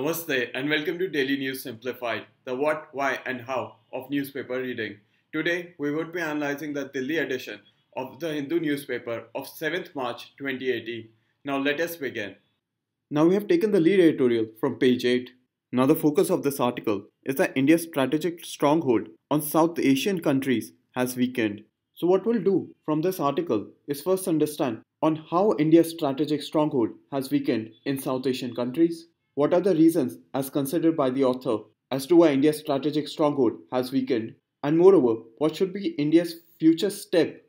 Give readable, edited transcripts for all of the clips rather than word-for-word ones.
Namaste and welcome to Daily News Simplified, the what, why and how of newspaper reading. Today we would be analyzing the Delhi edition of the Hindu newspaper of 7th March 2018. Now let us begin. Now we have taken the lead editorial from page 8. Now the focus of this article is that India's strategic stronghold on South Asian countries has weakened. So what we'll do from this article is first understand on how India's strategic stronghold has weakened in South Asian countries. What are the reasons as considered by the author as to why India's strategic stronghold has weakened? And moreover, what should be India's future step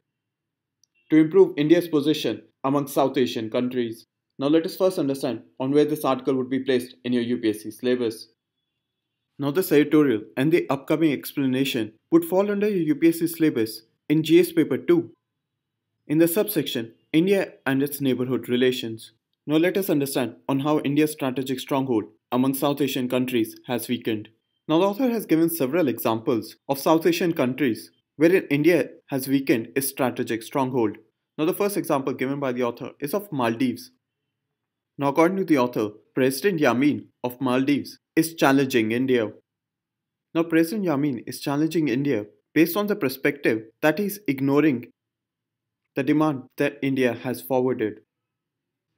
to improve India's position among South Asian countries? Now let us first understand on where this article would be placed in your UPSC syllabus. Now this editorial and the upcoming explanation would fall under your UPSC syllabus in GS paper 2 in the subsection India and its neighborhood relations. Now let us understand on how India's strategic stronghold among South Asian countries has weakened. Now the author has given several examples of South Asian countries wherein India has weakened its strategic stronghold. Now the first example given by the author is of Maldives. Now according to the author, President Yamin of Maldives is challenging India. Now President Yamin is challenging India based on the perspective that he is ignoring the demand that India has forwarded.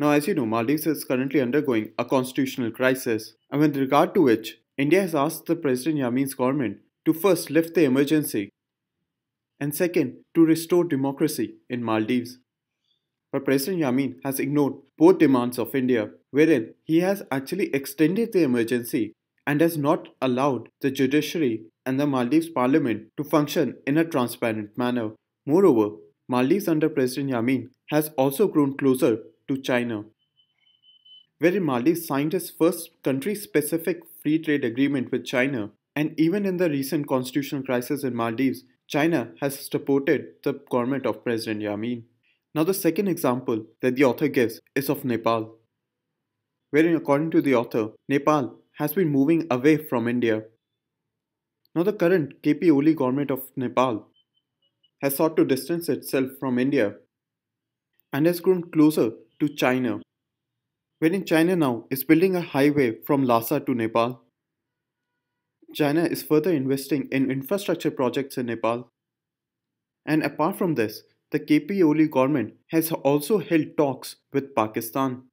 Now, as you know, Maldives is currently undergoing a constitutional crisis, and with regard to which, India has asked the President Yamin's government to first lift the emergency and second, to restore democracy in Maldives. But President Yamin has ignored both demands of India, wherein he has actually extended the emergency and has not allowed the judiciary and the Maldives parliament to function in a transparent manner. Moreover, Maldives under President Yamin has also grown closer to China, wherein Maldives signed its first country-specific free trade agreement with China, and even in the recent constitutional crisis in Maldives, China has supported the government of President Yamin. Now the second example that the author gives is of Nepal, wherein according to the author, Nepal has been moving away from India. Now the current KP Oli government of Nepal has sought to distance itself from India and has grown closer to China, wherein China now is building a highway from Lhasa to Nepal. China is further investing in infrastructure projects in Nepal. And apart from this, the KP Oli government has also held talks with Pakistan,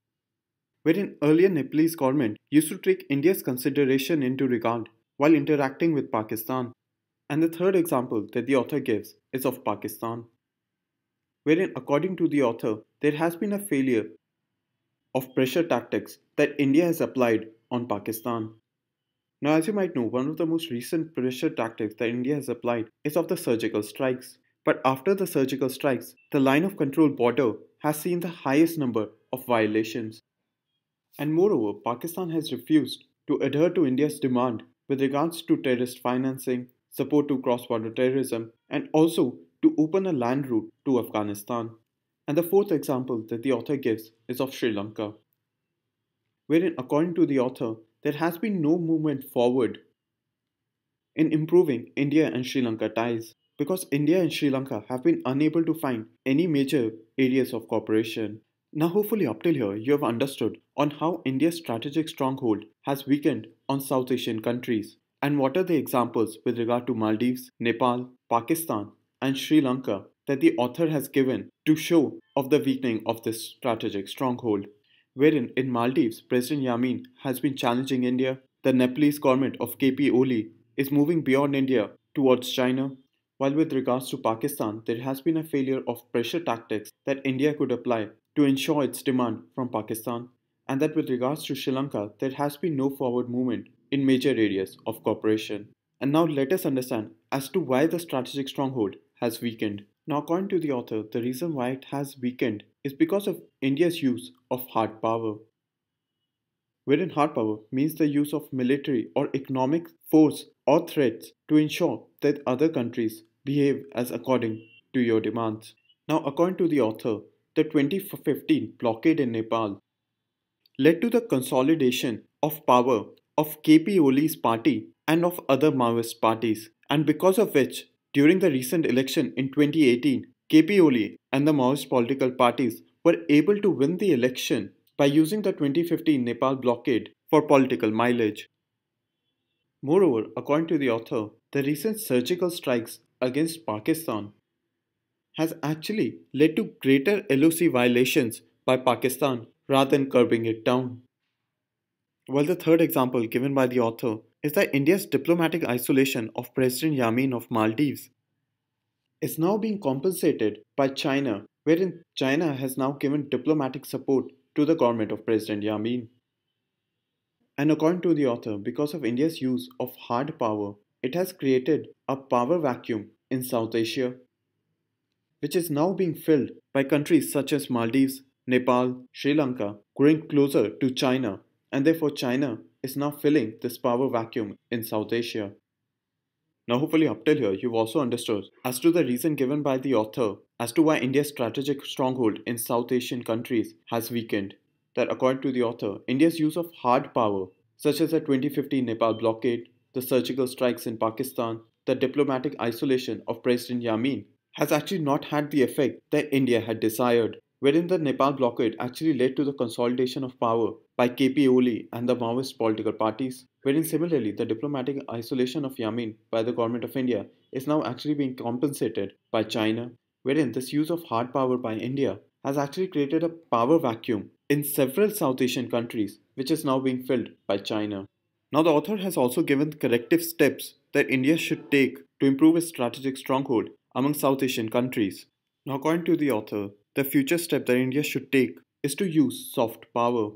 wherein earlier Nepalese government used to take India's consideration into regard while interacting with Pakistan. And the third example that the author gives is of Pakistan, wherein according to the author, there has been a failure of pressure tactics that India has applied on Pakistan. Now, as you might know, one of the most recent pressure tactics that India has applied is of the surgical strikes. But after the surgical strikes, the line of control border has seen the highest number of violations. And moreover, Pakistan has refused to adhere to India's demand with regards to terrorist financing, support to cross-border terrorism, and also to open a land route to Afghanistan. And the fourth example that the author gives is of Sri Lanka, wherein according to the author, there has been no movement forward in improving India and Sri Lanka ties because India and Sri Lanka have been unable to find any major areas of cooperation. Now hopefully up till here you have understood on how India's strategic stronghold has weakened on South Asian countries and what are the examples with regard to Maldives, Nepal, Pakistan and Sri Lanka that the author has given to show of the weakening of this strategic stronghold. Wherein in Maldives, President Yamin has been challenging India, the Nepalese government of KP Oli is moving beyond India towards China, while with regards to Pakistan, there has been a failure of pressure tactics that India could apply to ensure its demand from Pakistan, and that with regards to Sri Lanka, there has been no forward movement in major areas of cooperation. And now let us understand as to why the strategic stronghold has weakened. Now according to the author, the reason why it has weakened is because of India's use of hard power, wherein hard power means the use of military or economic force or threats to ensure that other countries behave as according to your demands. Now according to the author, the 2015 blockade in Nepal led to the consolidation of power of KP Oli's party and of other Maoist parties, and because of which, during the recent election in 2018, KP Oli and the Maoist political parties were able to win the election by using the 2015 Nepal blockade for political mileage. Moreover, according to the author, the recent surgical strikes against Pakistan has actually led to greater LOC violations by Pakistan rather than curbing it down. While the third example given by the author is that India's diplomatic isolation of President Yamin of Maldives is now being compensated by China, wherein China has now given diplomatic support to the government of President Yamin. And according to the author, because of India's use of hard power, it has created a power vacuum in South Asia, which is now being filled by countries such as Maldives, Nepal, Sri Lanka, growing closer to China, and therefore China is now filling this power vacuum in South Asia. Now, hopefully, up till here, you've also understood as to the reason given by the author as to why India's strategic stronghold in South Asian countries has weakened. That, according to the author, India's use of hard power, such as the 2015 Nepal blockade, the surgical strikes in Pakistan, the diplomatic isolation of President Yamin, has actually not had the effect that India had desired, wherein the Nepal blockade actually led to the consolidation of power by KP Oli and the Maoist political parties, wherein similarly the diplomatic isolation of Yamin by the government of India is now actually being compensated by China, wherein this use of hard power by India has actually created a power vacuum in several South Asian countries, which is now being filled by China. Now, the author has also given corrective steps that India should take to improve its strategic stronghold among South Asian countries. Now, according to the author, the future step that India should take is to use soft power.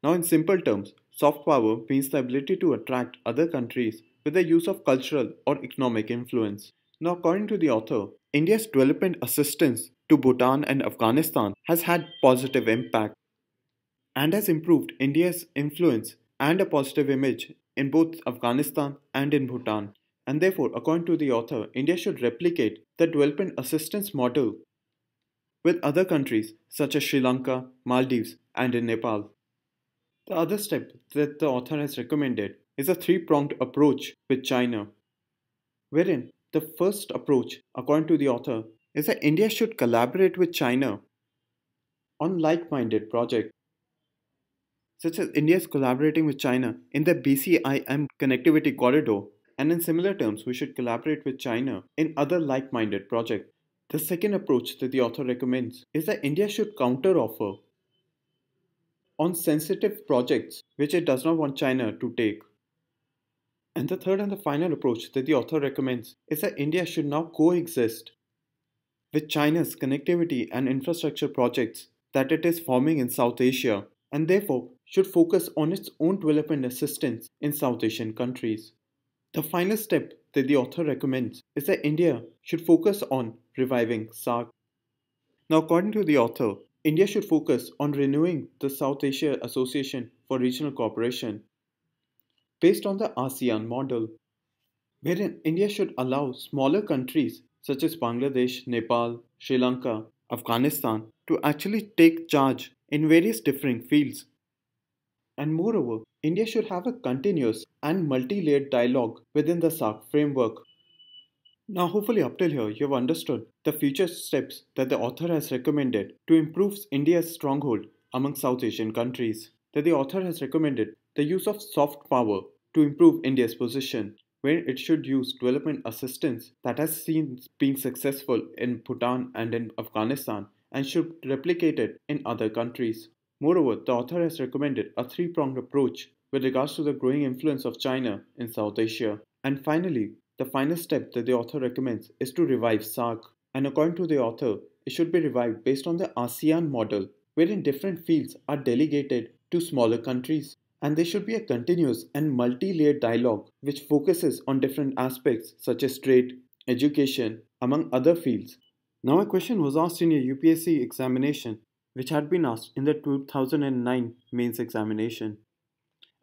Now, in simple terms, soft power means the ability to attract other countries with the use of cultural or economic influence. Now, according to the author, India's development assistance to Bhutan and Afghanistan has had positive impact and has improved India's influence and a positive image in both Afghanistan and in Bhutan. And therefore, according to the author, India should replicate the development assistance model with other countries such as Sri Lanka, Maldives, and in Nepal. The other step that the author has recommended is a three-pronged approach with China, wherein the first approach, according to the author, is that India should collaborate with China on like-minded projects, such as India is collaborating with China in the BCIM connectivity corridor, and in similar terms, we should collaborate with China in other like-minded projects. The second approach that the author recommends is that India should counter-offer on sensitive projects which it does not want China to take. And the third and the final approach that the author recommends is that India should now coexist with China's connectivity and infrastructure projects that it is forming in South Asia, and therefore should focus on its own development assistance in South Asian countries. The final step that the author recommends is that India should focus on reviving SAARC. Now, according to the author, India should focus on renewing the South Asia Association for Regional Cooperation based on the ASEAN model, wherein India should allow smaller countries such as Bangladesh, Nepal, Sri Lanka, Afghanistan to actually take charge in various different fields. And moreover, India should have a continuous and multi-layered dialogue within the SAARC framework. Now, hopefully, up till here, you have understood the future steps that the author has recommended to improve India's stronghold among South Asian countries. That the author has recommended the use of soft power to improve India's position, where it should use development assistance that has seen being successful in Bhutan and in Afghanistan and should replicate it in other countries. Moreover, the author has recommended a three-pronged approach with regards to the growing influence of China in South Asia. And finally, the final step that the author recommends is to revive SAARC. And according to the author, it should be revived based on the ASEAN model, wherein different fields are delegated to smaller countries. And there should be a continuous and multi-layered dialogue which focuses on different aspects such as trade, education, among other fields. Now, a question was asked in a UPSC examination which had been asked in the 2009 mains examination,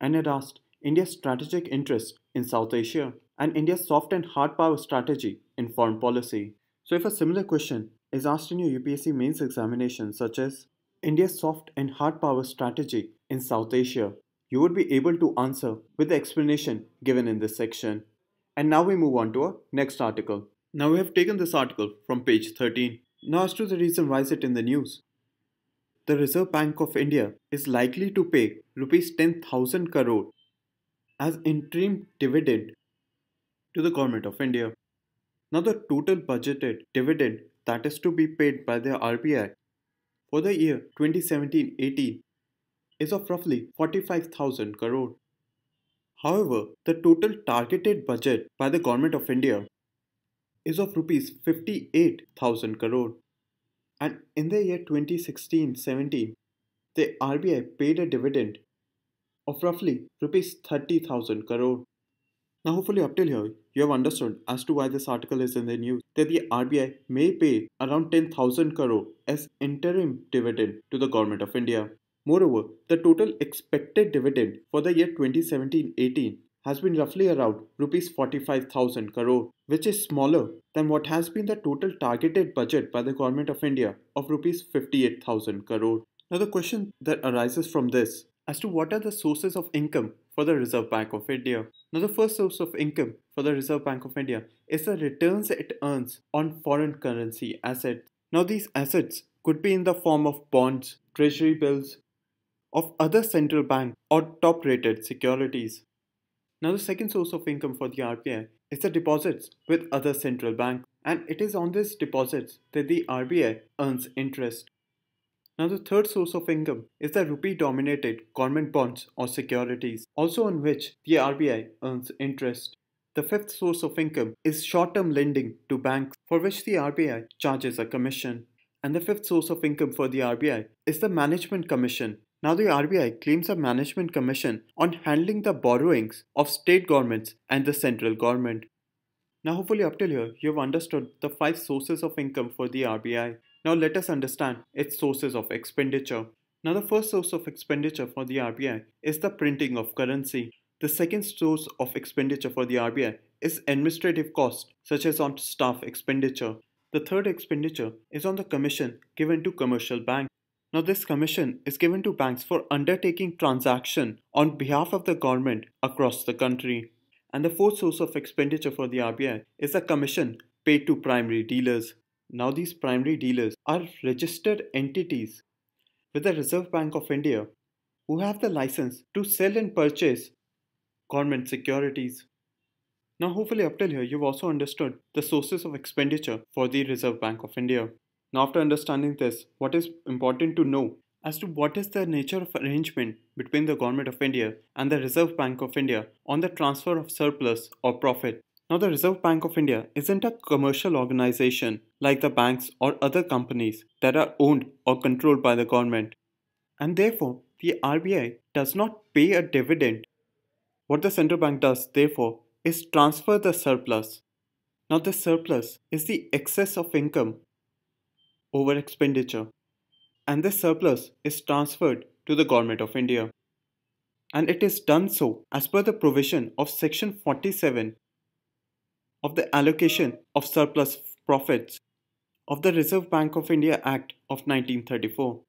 and it asked India's strategic interest in South Asia and India's soft and hard power strategy in foreign policy. So, if a similar question is asked in your UPSC mains examination, such as India's soft and hard power strategy in South Asia, you would be able to answer with the explanation given in this section. And now we move on to our next article. Now we have taken this article from page 13. Now, as to the reason why is it in the news? the Reserve Bank of India is likely to pay rupees 10,000 crore as interim dividend to the Government of India. Now, the total budgeted dividend that is to be paid by the RBI for the year 2017-18 is of roughly 45,000 crore. However, the total targeted budget by the Government of India is of rupees 58,000 crore. And in the year 2016-17, the RBI paid a dividend of roughly rupees 30,000 crore. Now, hopefully, up till here, you have understood as to why this article is in the news that the RBI may pay around 10,000 crore as interim dividend to the Government of India. Moreover, the total expected dividend for the year 2017-18 has been roughly around rupees 45,000 crore, which is smaller than what has been the total targeted budget by the Government of India of rupees 58,000 crore. Now, the question that arises from this as to what are the sources of income for the Reserve Bank of India. Now, the first source of income for the Reserve Bank of India is the returns it earns on foreign currency assets. Now, these assets could be in the form of bonds, treasury bills, of other central bank or top rated securities. Now, the second source of income for the RBI is the deposits with other central banks, and it is on these deposits that the RBI earns interest. Now, the third source of income is the rupee denominated government bonds or securities, also on which the RBI earns interest. The fifth source of income is short term lending to banks, for which the RBI charges a commission. And the fifth source of income for the RBI is the management commission. Now, the RBI claims a management commission on handling the borrowings of state governments and the central government. Now, hopefully, up till here, you have understood the 5 sources of income for the RBI. Now, let us understand its sources of expenditure. Now, the first source of expenditure for the RBI is the printing of currency. The second source of expenditure for the RBI is administrative costs, such as on staff expenditure. The third expenditure is on the commission given to commercial banks. Now, this commission is given to banks for undertaking transactions on behalf of the government across the country. And the fourth source of expenditure for the RBI is a commission paid to primary dealers. Now, these primary dealers are registered entities with the Reserve Bank of India who have the license to sell and purchase government securities. Now, hopefully, up till here, you've also understood the sources of expenditure for the Reserve Bank of India. Now, after understanding this, what is important to know as to what is the nature of arrangement between the Government of India and the Reserve Bank of India on the transfer of surplus or profit. Now, the Reserve Bank of India isn't a commercial organization like the banks or other companies that are owned or controlled by the government. And therefore, the RBI does not pay a dividend. What the central bank does, therefore, is transfer the surplus. Now, the surplus is the excess of income over expenditure, and this surplus is transferred to the Government of India. And it is done so as per the provision of Section 47 of the Allocation of Surplus Profits of the Reserve Bank of India Act of 1934.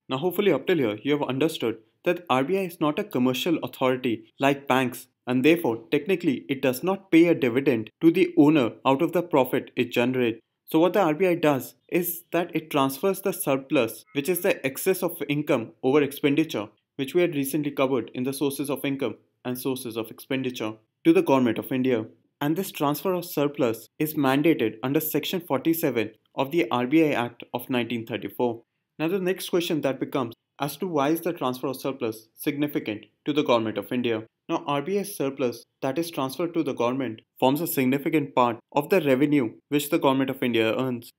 Now, hopefully, up till here, you have understood that RBI is not a commercial authority like banks, and therefore, technically, it does not pay a dividend to the owner out of the profit it generates. So, what the RBI does is that it transfers the surplus, which is the excess of income over expenditure, which we had recently covered in the sources of income and sources of expenditure, to the Government of India. And this transfer of surplus is mandated under Section 47 of the RBI Act of 1934. Now, the next question that becomes as to why is the transfer of surplus significant to the Government of India. Now, RBI's surplus that is transferred to the government forms a significant part of the revenue which the Government of India earns,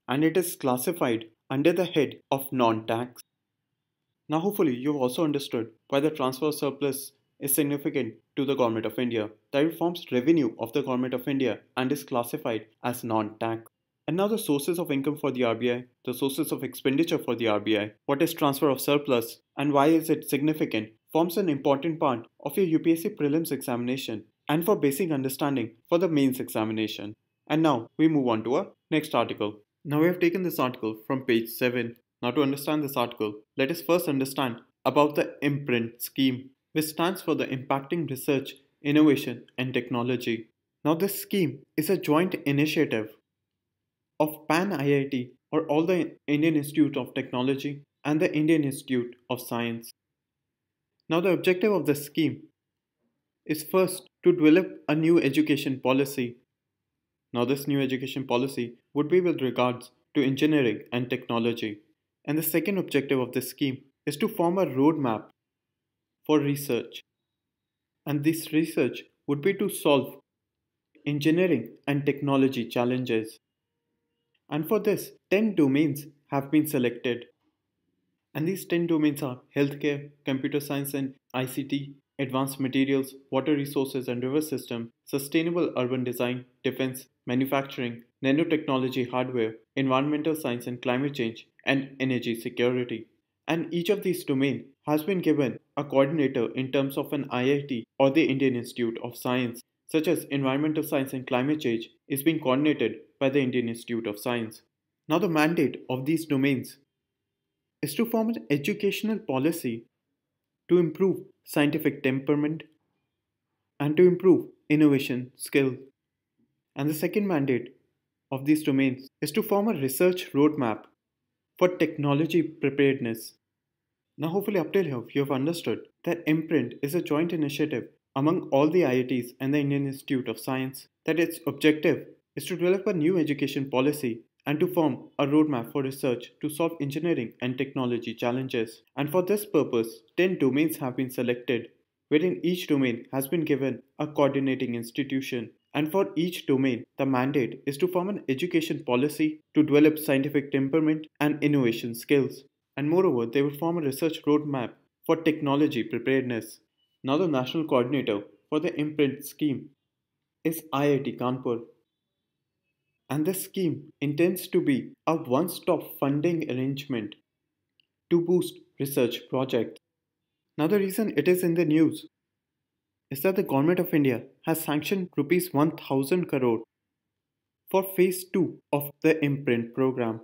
and it is classified under the head of non-tax. Now, hopefully, you've also understood why the transfer of surplus is significant to the Government of India, that it forms revenue of the Government of India and is classified as non-tax. And now the sources of income for the RBI, the sources of expenditure for the RBI, what is transfer of surplus and why is it significant forms an important part of your UPSC prelims examination and for basic understanding for the mains examination. And now we move on to our next article. Now we have taken this article from page 7. Now to understand this article, let us first understand about the IMPRINT scheme, which stands for the Impacting Research, Innovation and Technology. Now this scheme is a joint initiative of Pan IIT or all the Indian Institute of Technology and the Indian Institute of Science. Now, the objective of the scheme is first to develop a new education policy. Now, this new education policy would be with regards to engineering and technology. And the second objective of this scheme is to form a roadmap for research. And this research would be to solve engineering and technology challenges. And for this, 10 domains have been selected. And these 10 domains are healthcare, computer science and ICT, advanced materials, water resources and river system, sustainable urban design, defense, manufacturing, nanotechnology hardware, environmental science and climate change, and energy security. And each of these domains has been given a coordinator in terms of an IIT or the Indian Institute of Science, such as environmental science and climate change is being coordinated by the Indian Institute of Science. Now the mandate of these domains is to form an educational policy to improve scientific temperament and to improve innovation skill. And the second mandate of these domains is to form a research roadmap for technology preparedness. Now, hopefully, up till here, you have understood that IMPRINT is a joint initiative among all the IITs and the Indian Institute of Science, that its objective is to develop a new education policy and to form a roadmap for research to solve engineering and technology challenges. And for this purpose, 10 domains have been selected, wherein each domain has been given a coordinating institution. And for each domain, the mandate is to form an education policy to develop scientific temperament and innovation skills. And moreover, they will form a research roadmap for technology preparedness. Now, the national coordinator for the IMPRINT scheme is IIT Kanpur. And this scheme intends to be a one stop funding arrangement to boost research projects. Now, the reason it is in the news is that the Government of India has sanctioned Rs 1000 crore for phase 2 of the IMPRINT program.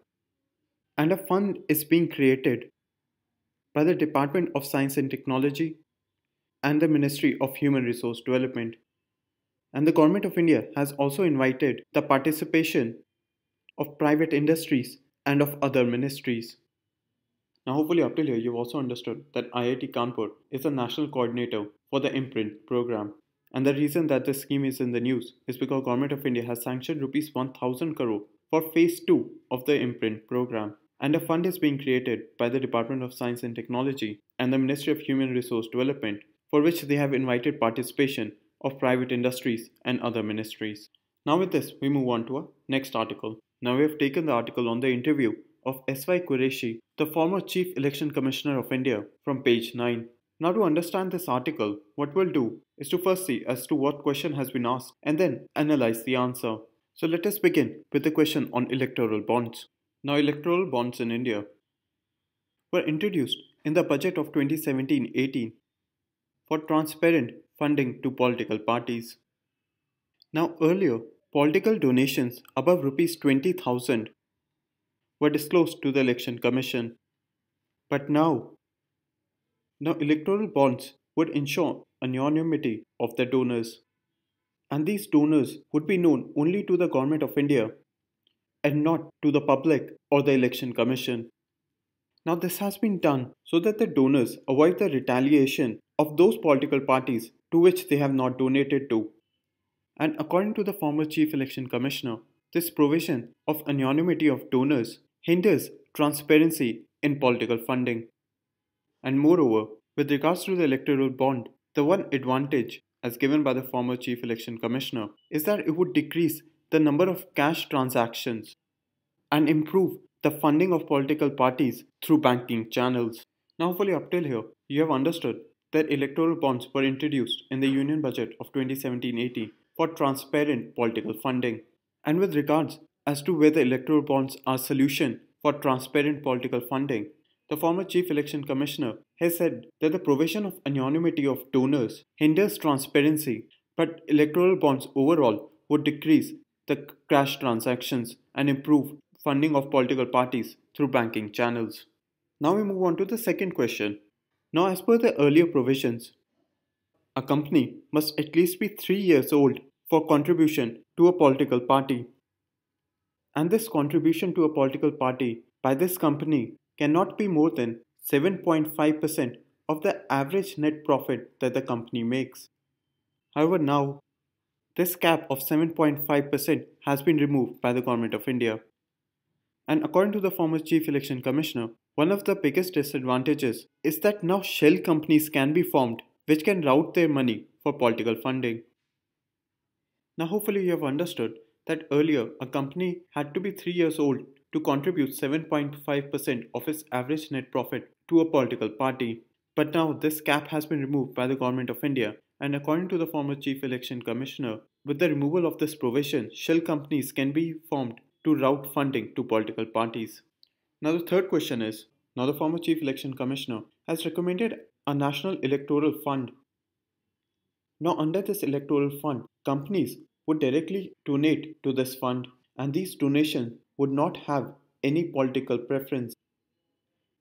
And a fund is being created by the Department of Science and Technology and the Ministry of Human Resource Development. And the Government of India has also invited the participation of private industries and of other ministries. Now, hopefully, up till here, you've also understood that IIT Kanpur is a national coordinator for the IMPRINT program. And the reason that this scheme is in the news is because Government of India has sanctioned Rs 1000 crore for phase 2 of the IMPRINT program. And a fund is being created by the Department of Science and Technology and the Ministry of Human Resource Development, for which they have invited participation of private industries and other ministries. Now with this, we move on to our next article. Now we have taken the article on the interview of S.Y. Qureshi, the former Chief Election Commissioner of India, from page 9. Now to understand this article, what we'll do is to first see as to what question has been asked and then analyze the answer. So let us begin with the question on electoral bonds. Now, electoral bonds in India were introduced in the budget of 2017-18 for transparent funding to political parties. Now, earlier, political donations above Rs 20,000 were disclosed to the Election Commission. But now electoral bonds would ensure anonymity of the donors. And these donors would be known only to the Government of India and not to the public or the Election Commission. Now, this has been done so that the donors avoid the retaliation of those political parties to which they have not donated to. And according to the former Chief Election Commissioner, this provision of anonymity of donors hinders transparency in political funding. And moreover, with regards to the electoral bond, the one advantage as given by the former Chief Election Commissioner is that it would decrease the number of cash transactions and improve the funding of political parties through banking channels. Now, hopefully, up till here, you have understood that electoral bonds were introduced in the Union Budget of 2017-18 for transparent political funding. And with regards as to whether electoral bonds are a solution for transparent political funding, the former Chief Election Commissioner has said that the provision of anonymity of donors hinders transparency, but electoral bonds overall would decrease the cash transactions and improve funding of political parties through banking channels. Now we move on to the second question. Now, as per the earlier provisions, a company must at least be 3 years old for contribution to a political party. And this contribution to a political party by this company cannot be more than 7.5% of the average net profit that the company makes. However, now this cap of 7.5% has been removed by the Government of India. And according to the former Chief Election Commissioner, one of the biggest disadvantages is that now shell companies can be formed which can route their money for political funding. Now, hopefully, you have understood that earlier a company had to be 3 years old to contribute 7.5% of its average net profit to a political party. But now this cap has been removed by the Government of India, and according to the former Chief Election Commissioner, with the removal of this provision, shell companies can be formed to route funding to political parties. Now, the third question is, now the former Chief Election Commissioner has recommended a national electoral fund. Now, under this electoral fund, companies would directly donate to this fund, and these donations would not have any political preference,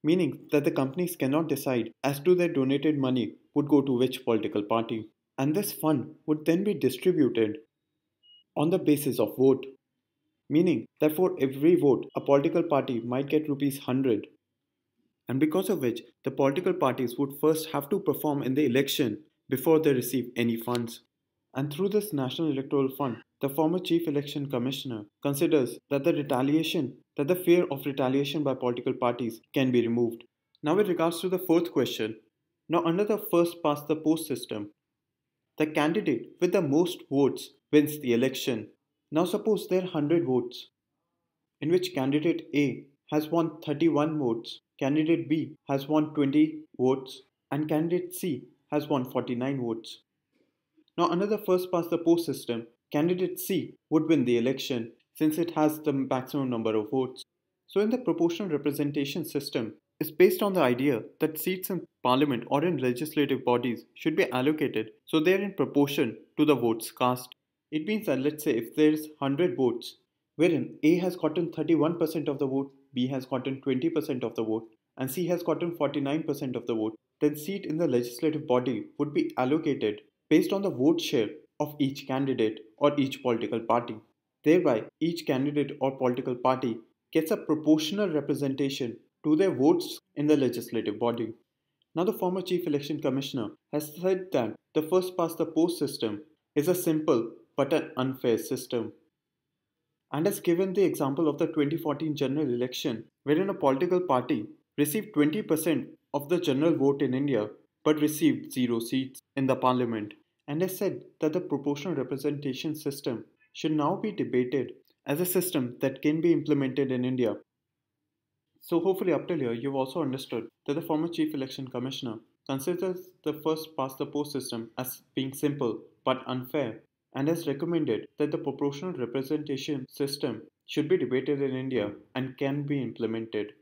meaning that the companies cannot decide as to their donated money would go to which political party. And this fund would then be distributed on the basis of vote, meaning that for every vote, a political party might get rupees 100, and because of which the political parties would first have to perform in the election before they receive any funds. And through this National Electoral Fund, the former Chief Election Commissioner considers that the fear of retaliation by political parties can be removed. Now, with regards to the fourth question, now under the first past the post system, the candidate with the most votes wins the election. Now, suppose there are 100 votes, in which candidate A has won 31 votes, candidate B has won 20 votes, and candidate C has won 49 votes. Now, under the first past the post system, candidate C would win the election since it has the maximum number of votes. So, in the proportional representation system, it's based on the idea that seats in parliament or in legislative bodies should be allocated so they are in proportion to the votes cast. It means that, let's say, if there is 100 votes, wherein A has gotten 31% of the vote, B has gotten 20% of the vote, and C has gotten 49% of the vote, then seat in the legislative body would be allocated based on the vote share of each candidate or each political party. Thereby, each candidate or political party gets a proportional representation to their votes in the legislative body. Now, the former Chief Election Commissioner has said that the first past the post system is a simple but an unfair system, and has given the example of the 2014 general election, wherein a political party received 20% of the general vote in India but received 0 seats in the parliament, and has said that the proportional representation system should now be debated as a system that can be implemented in India. So, hopefully, up till here, you've also understood that the former Chief Election Commissioner considers the first past the post system as being simple but unfair, and has recommended that the proportional representation system should be debated in India and can be implemented.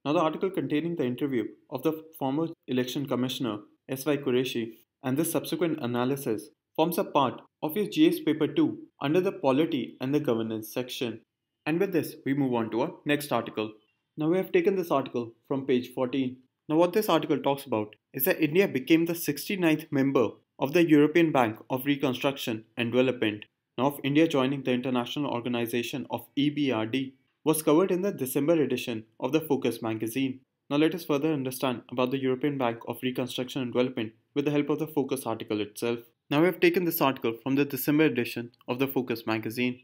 Now, the article containing the interview of the former Election Commissioner S.Y. Qureshi and the subsequent analysis forms a part of your GS Paper 2 under the Polity and the Governance section. And with this, we move on to our next article. Now, we have taken this article from page 14. Now, what this article talks about is that India became the 69th member of the European Bank of Reconstruction and Development. Now, of India joining the international organization of EBRD was covered in the December edition of the Focus magazine. Now, let us further understand about the European Bank of Reconstruction and Development with the help of the Focus article itself. Now, we have taken this article from the December edition of the Focus magazine.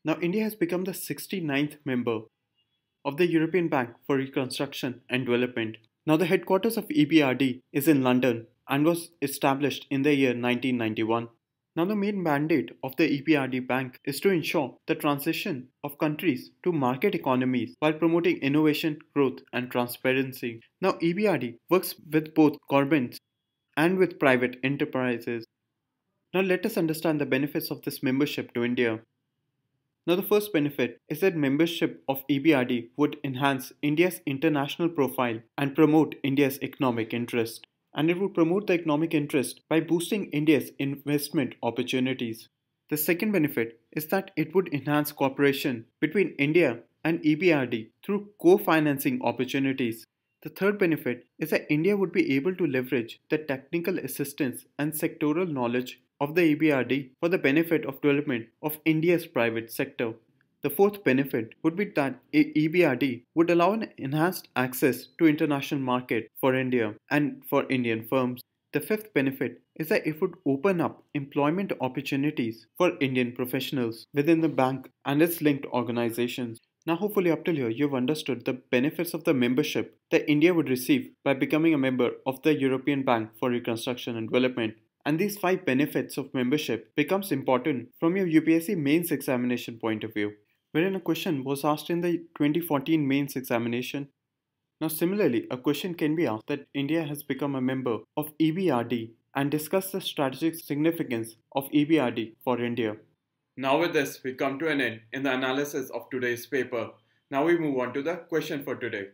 Now, India has become the 69th member of the European Bank for Reconstruction and Development. Now, the headquarters of EBRD is in London and was established in the year 1991. Now, the main mandate of the EBRD Bank is to ensure the transition of countries to market economies while promoting innovation, growth, and transparency. Now, EBRD works with both governments and with private enterprises. Now, let us understand the benefits of this membership to India. Now, the first benefit is that membership of EBRD would enhance India's international profile and promote India's economic interest. And it would promote the economic interest by boosting India's investment opportunities. The second benefit is that it would enhance cooperation between India and EBRD through co-financing opportunities. The third benefit is that India would be able to leverage the technical assistance and sectoral knowledge of the EBRD for the benefit of development of India's private sector. The fourth benefit would be that EBRD would allow an enhanced access to international market for India and for Indian firms. The fifth benefit is that it would open up employment opportunities for Indian professionals within the bank and its linked organizations. Now, hopefully, up till here, you've understood the benefits of the membership that India would receive by becoming a member of the European Bank for Reconstruction and Development. And these five benefits of membership becomes important from your UPSC mains examination point of view, wherein a question was asked in the 2014 mains examination. Now, similarly, a question can be asked that India has become a member of EBRD and discuss the strategic significance of EBRD for India. Now with this, we come to an end in the analysis of today's paper. Now we move on to the question for today.